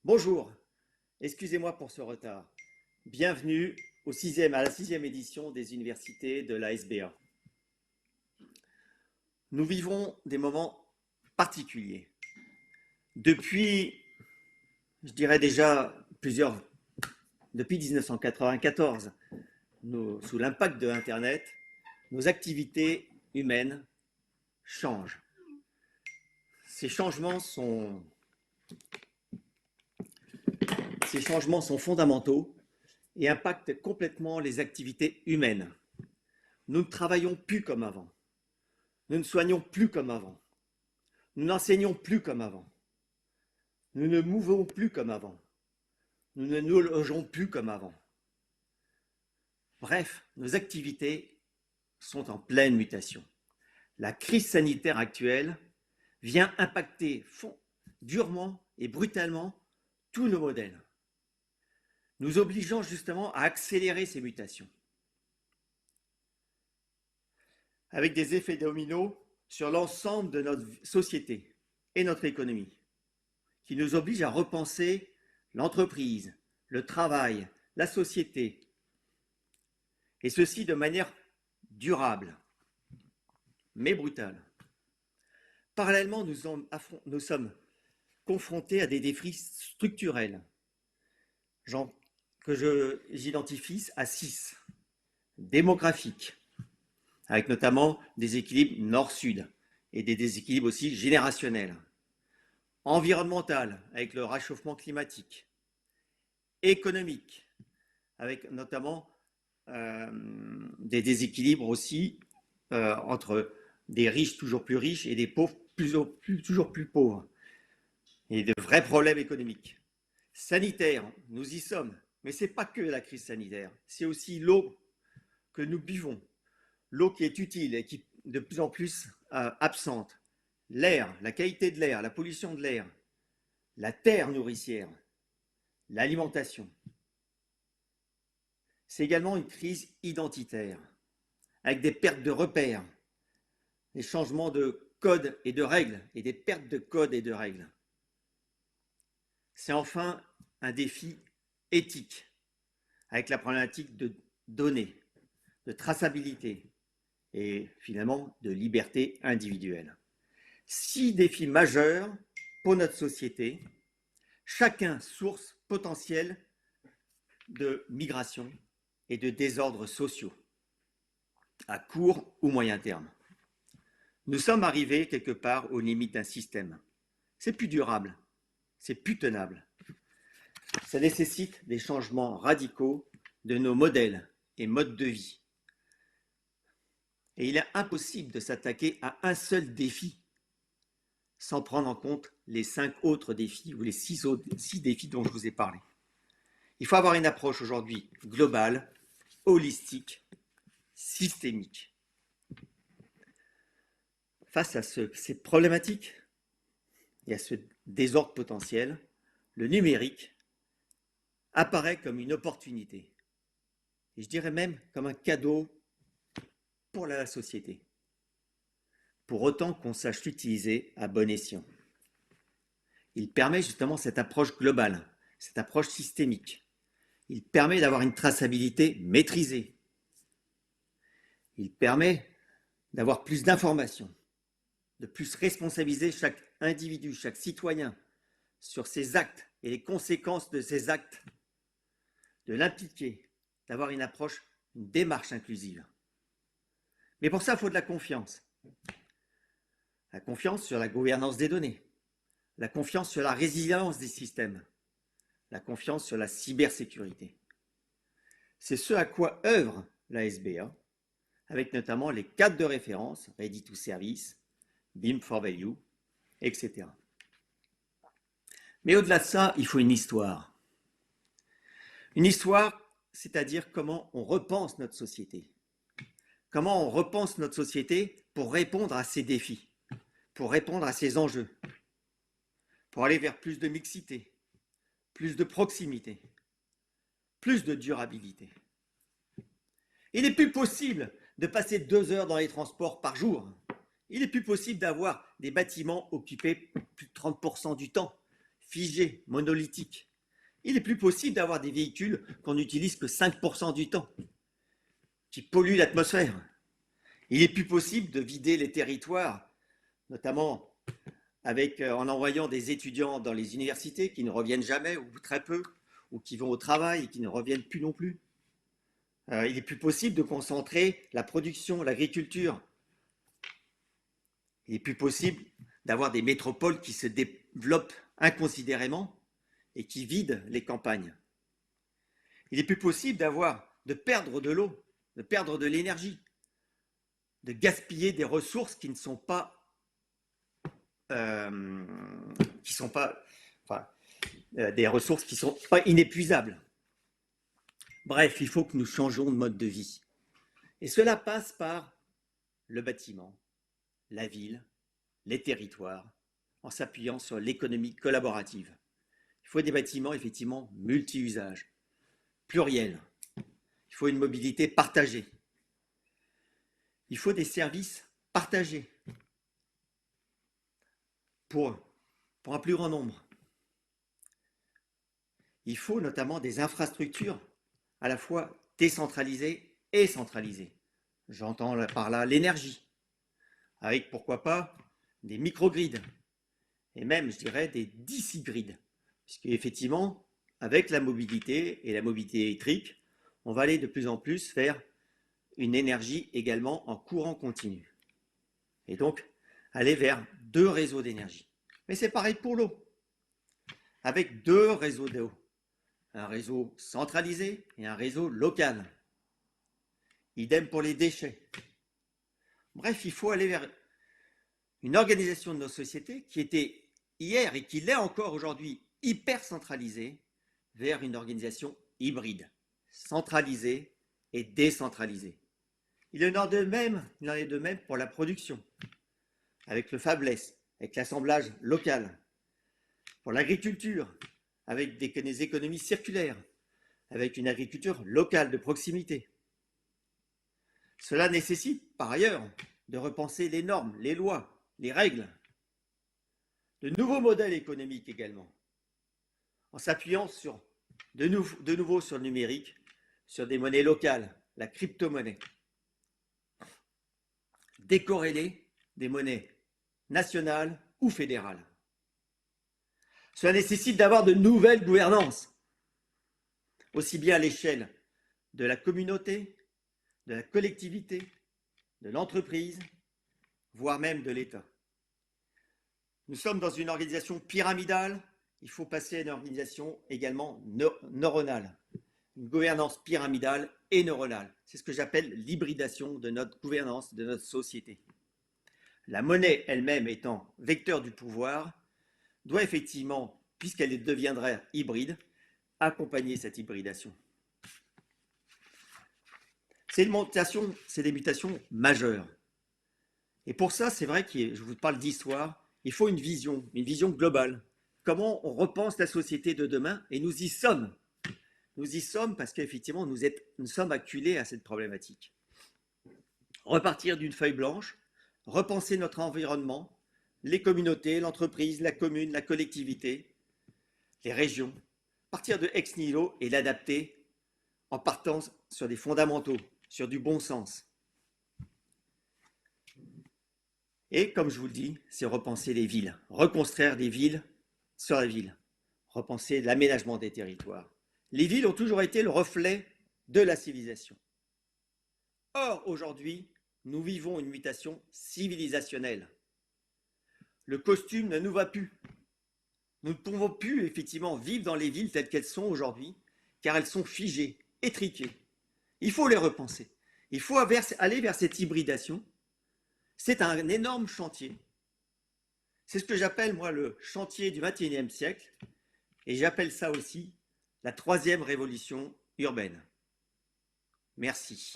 Bonjour, excusez-moi pour ce retard. Bienvenue à la sixième édition des universités de la SBA. Nous vivons des moments particuliers. Depuis, je dirais déjà depuis 1994, sous l'impact de Internet, nos activités humaines changent. Ces changements sont fondamentaux et impactent complètement les activités humaines. Nous ne travaillons plus comme avant. Nous ne soignons plus comme avant. Nous n'enseignons plus comme avant. Nous ne mouvons plus comme avant. Nous ne nous logeons plus comme avant. Bref, nos activités sont en pleine mutation. La crise sanitaire actuelle vient impacter durement et brutalement tous nos modèles, nous obligeant justement à accélérer ces mutations, avec des effets dominos sur l'ensemble de notre société et notre économie, qui nous obligent à repenser l'entreprise, le travail, la société, et ceci de manière durable, mais brutale. Parallèlement, nous sommes confrontés à des défis structurels que j'identifie à 6. Démographiques, avec notamment des équilibres nord-sud et des déséquilibres aussi générationnels. Environnemental, avec le réchauffement climatique. Économique, avec notamment des déséquilibres aussi entre des riches toujours plus riches et des pauvres toujours plus pauvres. Et de vrais problèmes économiques. Sanitaire, nous y sommes, mais ce n'est pas que la crise sanitaire, c'est aussi l'eau que nous buvons, l'eau qui est utile et qui est de plus en plus absente, l'air, la qualité de l'air, la pollution de l'air, la terre nourricière, l'alimentation. C'est également une crise identitaire, avec des pertes de repères, des changements de codes et de règles, et des pertes de codes et de règles. C'est enfin un défi éthique, avec la problématique de données, de traçabilité et finalement de liberté individuelle. 6 défis majeurs pour notre société, chacun source potentielle de migration et de désordres sociaux, à court ou moyen terme. Nous sommes arrivés quelque part aux limites d'un système. C'est plus durable, c'est plus tenable. Ça nécessite des changements radicaux de nos modèles et modes de vie. Et il est impossible de s'attaquer à un seul défi sans prendre en compte les 5 autres défis ou les 6 défis dont je vous ai parlé. Il faut avoir une approche aujourd'hui globale, holistique, systémique. Face à ces problématiques et à ce désordre potentiel, le numérique apparaît comme une opportunité, et je dirais même comme un cadeau pour la société, pour autant qu'on sache l'utiliser à bon escient. Il permet justement cette approche globale, cette approche systémique. Il permet d'avoir une traçabilité maîtrisée. Il permet d'avoir plus d'informations, de plus responsabiliser chaque individu, chaque citoyen sur ses actes et les conséquences de ses actes, de l'impliquer, d'avoir une approche, une démarche inclusive. Mais pour ça, il faut de la confiance. La confiance sur la gouvernance des données, la confiance sur la résilience des systèmes, la confiance sur la cybersécurité. C'est ce à quoi œuvre la SBA, avec notamment les cadres de référence, Ready to Service, BIM for Value, etc. Mais au-delà de ça, il faut une histoire. Une histoire, c'est-à-dire comment on repense notre société. Comment on repense notre société pour répondre à ces défis, pour répondre à ces enjeux, pour aller vers plus de mixité, plus de proximité, plus de durabilité. Il n'est plus possible de passer 2 heures dans les transports par jour. Il n'est plus possible d'avoir des bâtiments occupés plus de 30% du temps. figés, monolithiques. Il n'est plus possible d'avoir des véhicules qu'on n'utilise que 5% du temps, qui polluent l'atmosphère. Il n'est plus possible de vider les territoires, notamment en envoyant des étudiants dans les universités qui ne reviennent jamais ou très peu, ou qui vont au travail et qui ne reviennent plus non plus. Il n'est plus possible de concentrer la production, l'agriculture. Il n'est plus possible d'avoir des métropoles qui se développent inconsidérément et qui vident les campagnes. Il n'est plus possible de perdre de l'eau, de perdre de l'énergie, de gaspiller des ressources qui ne sont pas des ressources qui ne sont pas inépuisables. Bref, il faut que nous changions de mode de vie. Et cela passe par le bâtiment, la ville, les territoires, en s'appuyant sur l'économie collaborative. Il faut des bâtiments effectivement multi-usages, pluriels. Il faut une mobilité partagée. Il faut des services partagés pour un plus grand nombre. Il faut notamment des infrastructures à la fois décentralisées et centralisées. J'entends par là l'énergie, avec pourquoi pas des microgrids, et même, je dirais, des DC-grids, puisque effectivement, avec la mobilité et la mobilité électrique, on va aller de plus en plus vers une énergie également en courant continu. Et donc, aller vers 2 réseaux d'énergie. Mais c'est pareil pour l'eau, avec 2 réseaux d'eau. Un réseau centralisé et un réseau local. Idem pour les déchets. Bref, il faut aller vers une organisation de nos sociétés qui était hier et qui l'est encore aujourd'hui hyper centralisée vers une organisation hybride, centralisée et décentralisée. Il en est de même pour la production, avec le fabless, avec l'assemblage local, pour l'agriculture, avec des économies circulaires, avec une agriculture locale de proximité. Cela nécessite, par ailleurs, de repenser les normes, les lois, les règles, de nouveaux modèles économiques également, en s'appuyant de nouveau sur le numérique, sur des monnaies locales, la crypto-monnaie, décorrélées des monnaies nationales ou fédérales. Cela nécessite d'avoir de nouvelles gouvernances, aussi bien à l'échelle de la communauté, de la collectivité, de l'entreprise, voire même de l'État. Nous sommes dans une organisation pyramidale, il faut passer à une organisation également neuronale, une gouvernance pyramidale et neuronale. C'est ce que j'appelle l'hybridation de notre gouvernance, de notre société. La monnaie elle-même étant vecteur du pouvoir, doit effectivement, puisqu'elle deviendrait hybride, accompagner cette hybridation. C'est des mutations majeures. Et pour ça, c'est vrai que je vous parle d'histoire, il faut une vision globale. Comment on repense la société de demain, et nous y sommes. Nous y sommes parce qu'effectivement, nous sommes acculés à cette problématique. Repartir d'une feuille blanche, repenser notre environnement, les communautés, l'entreprise, la commune, la collectivité, les régions, partir de ex nihilo et l'adapter en partant sur des fondamentaux, sur du bon sens. Et comme je vous le dis, c'est repenser les villes, reconstruire des villes sur la ville, repenser l'aménagement des territoires. Les villes ont toujours été le reflet de la civilisation. Or, aujourd'hui, nous vivons une mutation civilisationnelle. Le costume ne nous va plus. Nous ne pouvons plus effectivement vivre dans les villes telles qu'elles sont aujourd'hui, car elles sont figées, étriquées. Il faut les repenser. Il faut aller vers cette hybridation. C'est un énorme chantier. C'est ce que j'appelle, moi, le chantier du XXIe siècle. Et j'appelle ça aussi la 3e révolution urbaine. Merci.